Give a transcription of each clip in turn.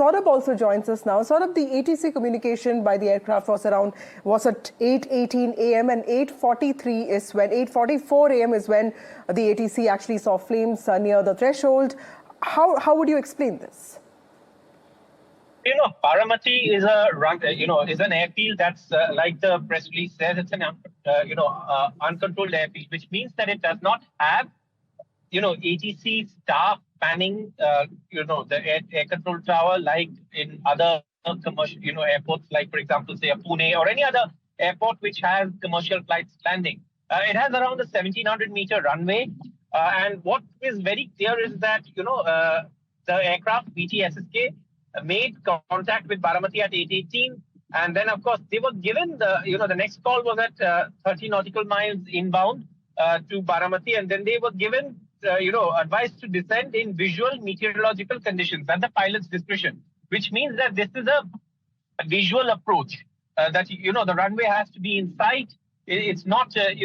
Saurabh also joins us now. Saurabh, the ATC communication by the aircraft was at 8:18 a.m. and 8:44 a.m. is when the ATC actually saw flames near the threshold. How would you explain this? Baramati is is an airfield that's like the press release says, it's an uncontrolled airfield, which means that it does not have ATC staff manning the air control tower like in other commercial airports, like for example say a Pune or any other airport which has commercial flights landing. It has around a 1700-meter runway, and what is very clear is that the aircraft BTSSK made contact with Baramati at 8:18, and then of course they were given the next call was at 30 nautical miles inbound to Baramati, and then they were given advised to descend in visual meteorological conditions at the pilot's discretion, which means that this is a visual approach, that the runway has to be in sight. It's not a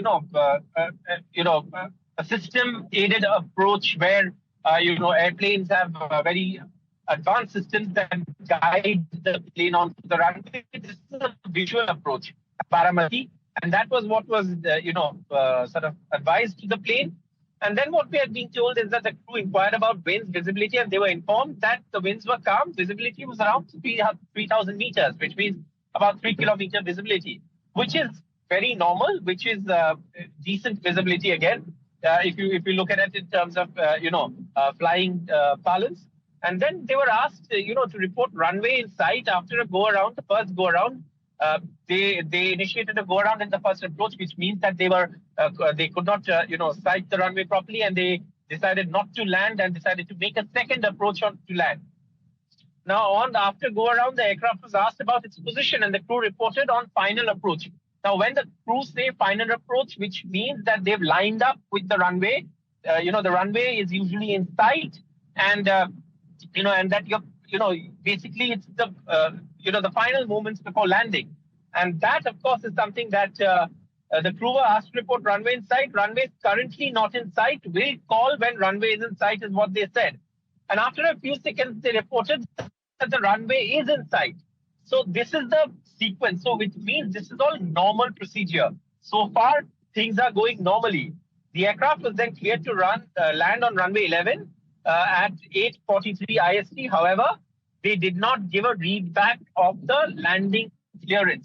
system aided approach where airplanes have very advanced systems that guide the plane onto the runway. This is a visual approach, Baramati, and that was what was sort of advised to the plane. And then what we had been told is that the crew inquired about winds, visibility, and they were informed that the winds were calm. Visibility was around 3,000 meters, which means about 3-kilometer visibility, which is very normal, which is decent visibility again, if you look at it in terms of flying parlance. And then they were asked to report runway in sight after a go around. The first go around, they initiated a go around in the first approach, which means that they could not sight the runway properly, and they decided not to land and decided to make a second approach to land. Now, after go around, the aircraft was asked about its position, and the crew reported on final approach. Now, when the crew say final approach, which means that they've lined up with the runway, the runway is usually in sight, and and that basically it's the the final moments before landing, and that of course is something that the crew were asked to report runway in sight. Runway is currently not in sight. Will call when runway is in sight is what they said, and after a few seconds they reported that the runway is in sight. So this is the sequence. So which means this is all normal procedure. So far things are going normally. The aircraft was then cleared to land on runway 11 at 8:43 IST. However, they did not give a read back of the landing clearance.